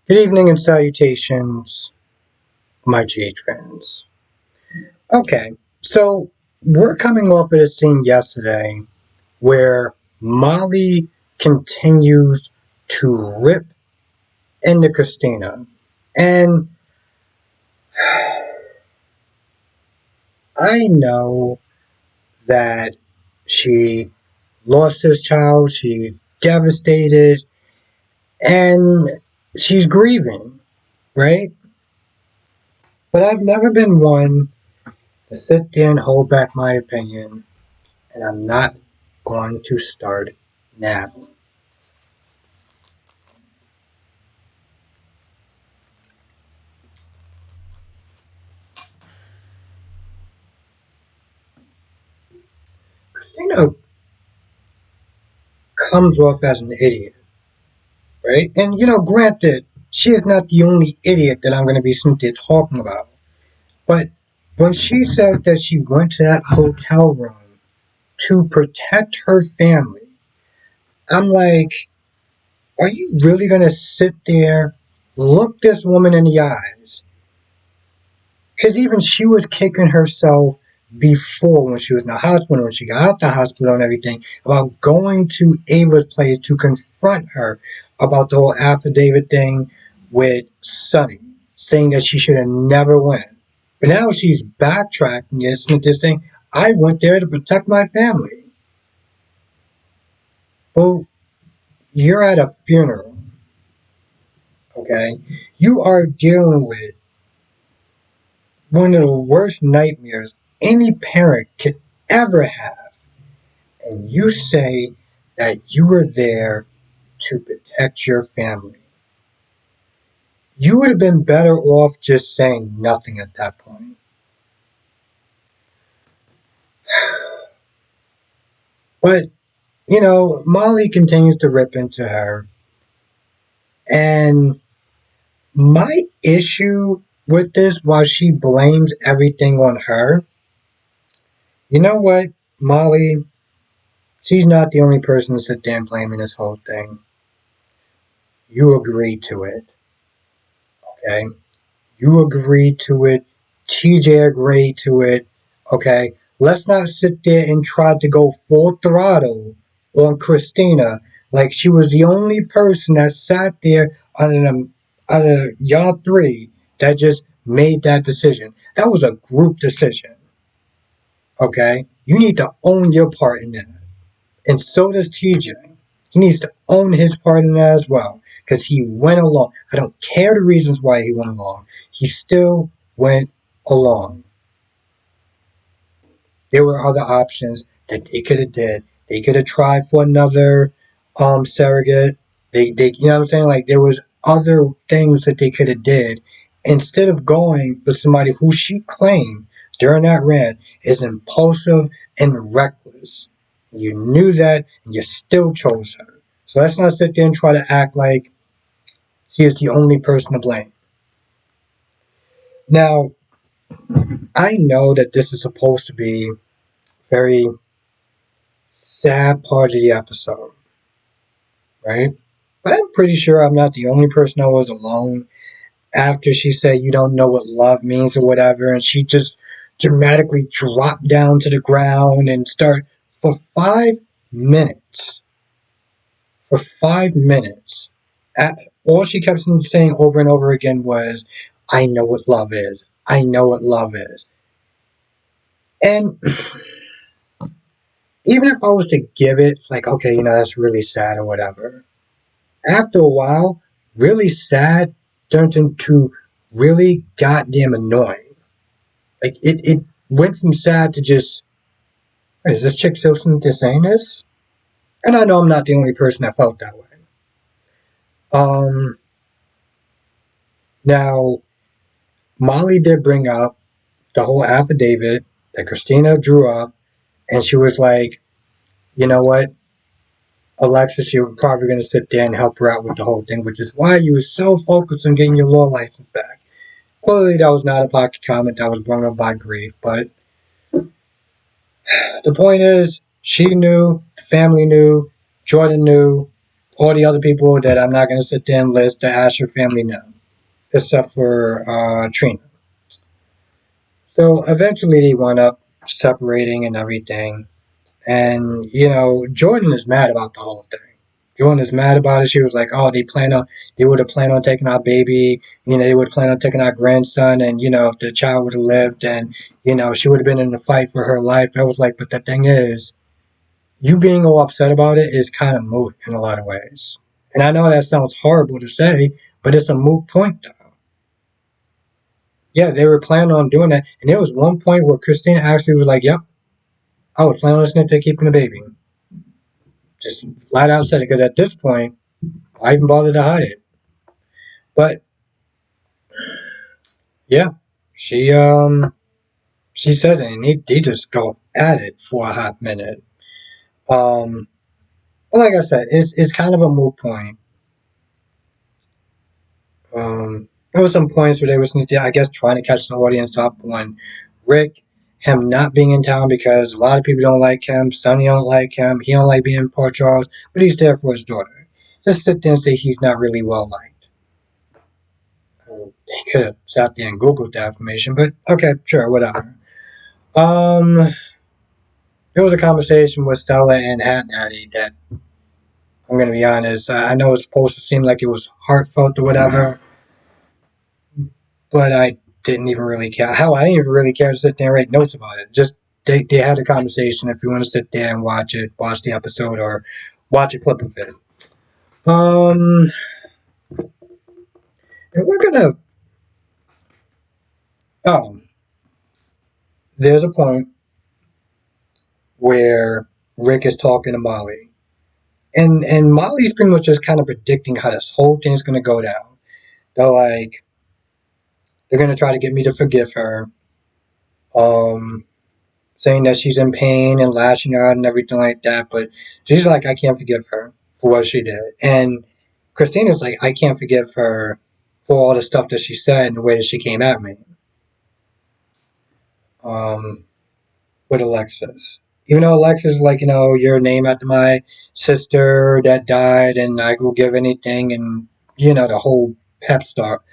Good evening and salutations, my GH fans. Okay, so we're coming off of this scene yesterday where Molly continues to rip into Christina. And I know that she lost this child, she's devastated, and she's grieving, right? But I've never been one to sit there and hold back my opinion, and I'm not going to start now. Christina comes off as an idiot, right? And granted, she is not the only idiot that I'm going to be sitting there talking about. But when she says that she went to that hotel room to protect her family, I'm like, are you really going to sit there, look this woman in the eyes? Because even she was kicking herself before when she was in the hospital, when she got out the hospital and everything, about going to Ava's place to confront her about the whole affidavit thing with Sonny, saying that she should have never went. But now she's backtracking this and this thing. I went there to protect my family. Well, you're at a funeral, okay? You are dealing with one of the worst nightmares any parent could ever have. And you say that you were there to protect your family. You would have been better off just saying nothing at that point. But, Molly continues to rip into her. And my issue with this, while she blames everything on her, you know what, Molly, she's not the only person to sit there and blaming this whole thing. You agreed to it, okay? You agreed to it. TJ agreed to it. Okay, let's not sit there and try to go full throttle on Christina like she was the only person that sat there out of y'all three that just made that decision. That was a group decision. Okay, you need to own your part in that, and so does TJ. He needs to own his part in that as well because he went along. I don't care the reasons why he went along. He still went along. There were other options that they could have did. They could have tried for another surrogate. They you know what I'm saying? Like there was other things that they could have did instead of going for somebody who she claimed during that rant is impulsive and reckless. You knew that and you still chose her. So let's not sit there and try to act like she is the only person to blame. Now, I know that this is supposed to be very sad part of the episode, right? But I'm pretty sure I'm not the only person that was alone after she said you don't know what love means or whatever, and she just dramatically dropped down to the ground and start for 5 minutes. For 5 minutes, all she kept saying over and over again was, "I know what love is. I know what love is." And even if I was to give it, like, okay, that's really sad or whatever, after a while, really sad turned into really goddamn annoying. Like, it went from sad to just, is this chick still saying this? And I know I'm not the only person that felt that way. Um, Now, Molly did bring up the whole affidavit that Christina drew up, and she was like, you know what? Alexis, you're probably going to sit there and help her out with the whole thing, which is why you were so focused on getting your law license back. Clearly, that was not a pocket comment that was brought up by grief, but the point is, she knew, the family knew, Jordan knew, All the other people that I'm not going to sit there and list, the Asher family, no, except for Trina. So eventually they wound up separating and everything. And, Jordan is mad about the whole thing. Jordan is mad about it. She was like, oh, they would have planned on taking our baby. They would plan on taking our grandson. And, if the child would have lived, then, she would have been in the fight for her life. I was like, but the thing is, you being all upset about it is kind of moot in a lot of ways. And I know that sounds horrible to say, but it's a moot point, though. Yeah, they were planning on doing that. And there was one point where Christina actually was like, yep, I would plan on listening to keeping the baby. Just flat out said it, because at this point, why even bother to hide it? But yeah, she says it, and they just go at it for a hot minute. Um, but like I said, it's kind of a moot point. There was some points where they was, I guess, trying to catch the audience up on Rick, him not being in town because a lot of people don't like him. Sonny don't like him. He don't like being in Port Charles, but he's there for his daughter. Just sit there and say he's not really well liked. They could have sat there and Googled that information, but okay, sure, whatever. Um, there was a conversation with Stella and Hat Daddy that I'm gonna be honest. I know it's supposed to seem like it was heartfelt or whatever, but I didn't even really care. Hell, I didn't even really care to sit there and write notes about it. Just they had a conversation. If you want to sit there and watch it, watch the episode or watch a clip of it. And we're gonna. Oh, there's a point where Rick is talking to Molly, and Molly's pretty much just kind of predicting how this whole thing's gonna go down. They're like, they're gonna try to get me to forgive her. Um, Saying that she's in pain and lashing out and everything like that. But she's like, I can't forgive her for what she did. And Christina's like, I can't forgive her for all the stuff that she said and the way that she came at me. Um, with Alexis. Even though Alexis is like, your name after my sister that died and I will give anything and, the whole pep talk,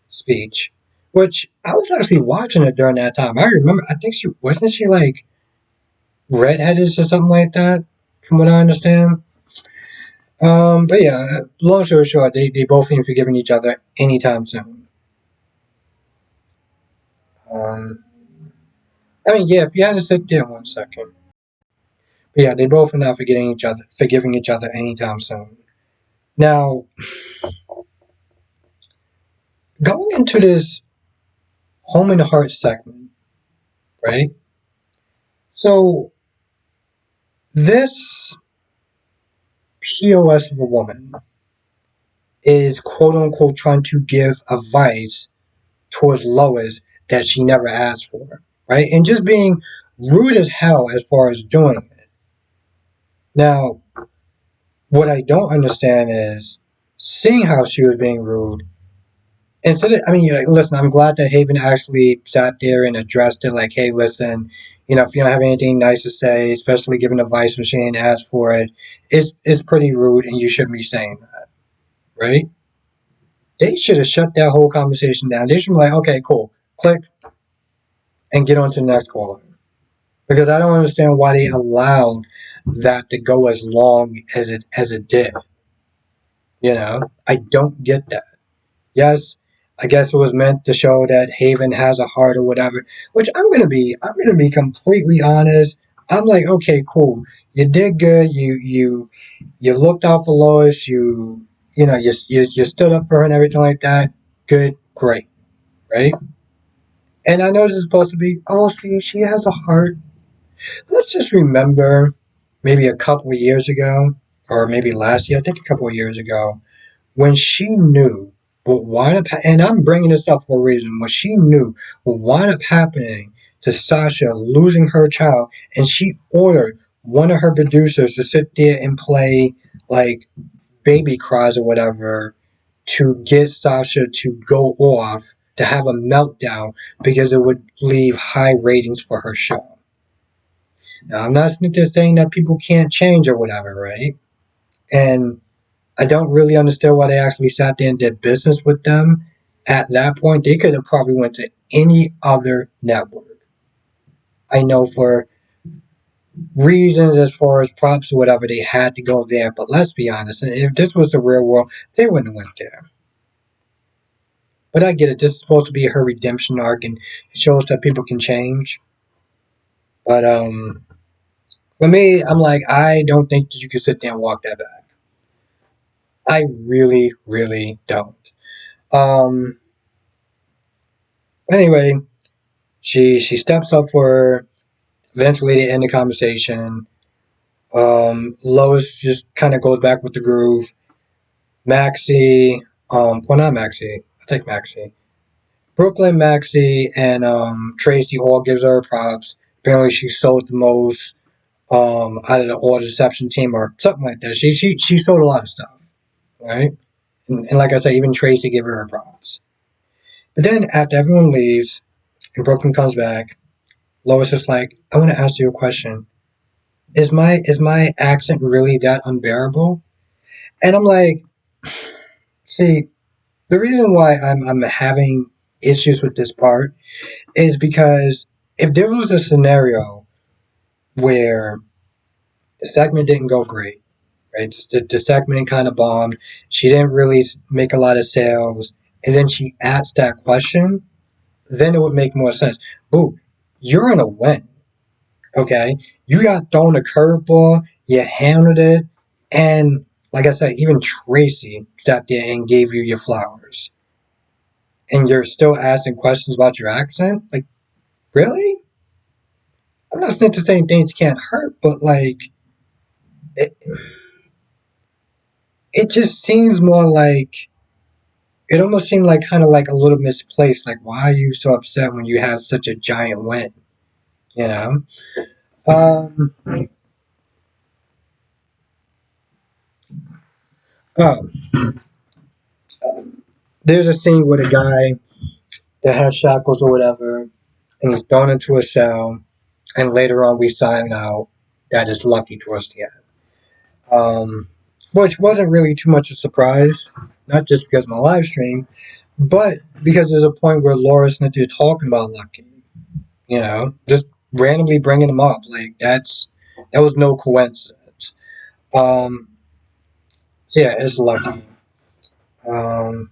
speech, which I was actually watching it during that time. I remember, I think wasn't she like redheaded or something like that, from what I understand. But yeah, long story short, they both ain't forgiving each other anytime soon. Um, I mean, yeah, if you had to sit there 1 second. But yeah, they both are not forgiving each other anytime soon. Now, going into this home and heart segment, right? So this POS of a woman is quote unquote trying to give advice towards Lois that she never asked for, right? And just being rude as hell as far as doing it. Now, what I don't understand is seeing how she was being rude. Instead of, I mean, listen, I'm glad that Haven actually sat there and addressed it like, hey, listen, if you don't have anything nice to say, especially giving advice when she ain't asked for it, it's pretty rude and you shouldn't be saying that, right? They should have shut that whole conversation down. They should be like, okay, cool, click, and get on to the next caller. Because I don't understand why they allowed that to go as long as it did. I don't get that. Yes, I guess it was meant to show that Haven has a heart or whatever. Which I'm gonna be completely honest. I'm like, okay, cool. You did good. You looked out for Lois. You stood up for her and everything like that. Good, great, right? And I know this is supposed to be, oh, see, she has a heart. Let's just remember maybe a couple of years ago, or maybe last year, I think a couple of years ago, when she knew what wound up, and I'm bringing this up for a reason, when she knew what wound up happening to Sasha losing her child, and she ordered one of her producers to sit there and play like baby cries or whatever to get Sasha to go off, to have a meltdown because it would leave high ratings for her show. Now, I'm not just saying that people can't change or whatever, right? And I don't really understand why they actually sat there and did business with them. At that point, they could have probably went to any other network. I know for reasons as far as props or whatever, they had to go there. But let's be honest, if this was the real world, they wouldn't have went there. But I get it. This is supposed to be her redemption arc, and it shows that people can change. But for me, I'm like, I don't think that you can sit there and walk that back. I really, really don't. Um. Anyway, she steps up for her. Eventually, they end the conversation. Lois just kind of goes back with the groove. Maxie, well, not Maxie. I think Maxie. Brooklyn, Maxie, and Tracy all gives her props. Apparently, she sold the most out of the all deception team or something like that. She sold a lot of stuff, right? And like I said, even Tracy gave her props. But then after everyone leaves and Brooklyn comes back, Lois is like, "I want to ask you a question. Is my accent really that unbearable?" And I'm like, see, the reason why I'm having issues with this part is because if there was a scenario where the segment didn't go great, right? The segment kind of bombed. She didn't really make a lot of sales, and then she asked that question. Then it would make more sense. Boo, you're in a win. Okay, you got thrown a curveball. You handled it, and like I said, even Tracy sat there and gave you your flowers, and you're still asking questions about your accent. Like, really? I'm not saying things can't hurt, but like, it, it just seems more like it almost seemed like kind of like a little misplaced. Like, why are you so upset when you have such a giant win? You know. Um. Oh, there's a scene with a guy that has shackles or whatever, and he's thrown into a cell, and later on we find out that it's Lucky towards the end. Which wasn't really too much a surprise, not just because of my live stream, but because there's a point where Laura Smith is talking about Lucky, just randomly bringing him up. Like that was no coincidence. Um, yeah, it's Lucky. Um,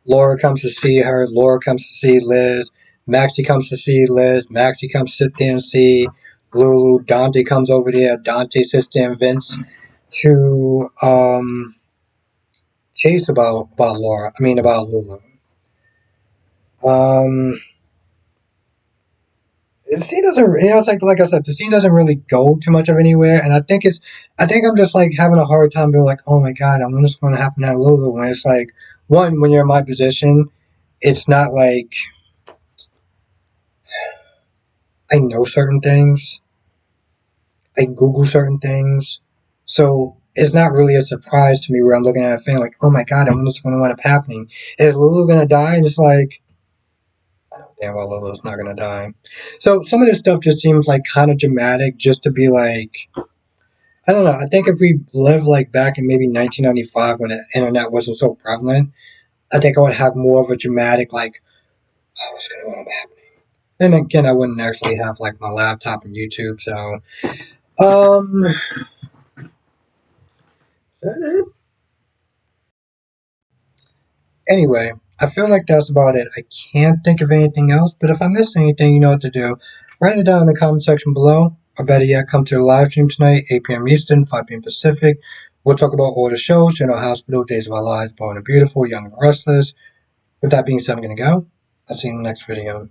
Laura comes to see her. Laura comes to see Liz. Maxie comes to see Liz. Maxie comes to sit there and see Lulu. Dante comes over there. Dante sits there and vents to Chase about Laura. I mean about Lulu. Um, the scene doesn't. It's like I said, the scene doesn't really go too much of anywhere, and I think I'm just like having a hard time being like, oh my god, I wonder what's going to happen to Lulu. When it's like, one, when you're in my position, it's not like I know certain things, I Google certain things, so it's not really a surprise to me where I'm looking at a thing like, oh my god, I wonder what's going to end up happening. Is Lulu going to die? And it's like, damn well, Lulu's not going to die. So some of this stuff just seems like kind of dramatic, just to be like, I don't know. I think if we lived like back in maybe 1995 when the internet wasn't so prevalent, I think I would have more of a dramatic like, oh, what's going to end up happening? And again, I wouldn't actually have like my laptop and YouTube, so um, is that it? Anyway, I feel like that's about it. I can't think of anything else, but if I miss anything, you know what to do. Write it down in the comment section below, or better yet, come to the live stream tonight, 8 p.m. Eastern, 5 p.m. Pacific. We'll talk about all the shows, General Hospital, Days of Our Lives, Bold and Beautiful, Young and Restless. With that being said, I'm going to go. I'll see you in the next video.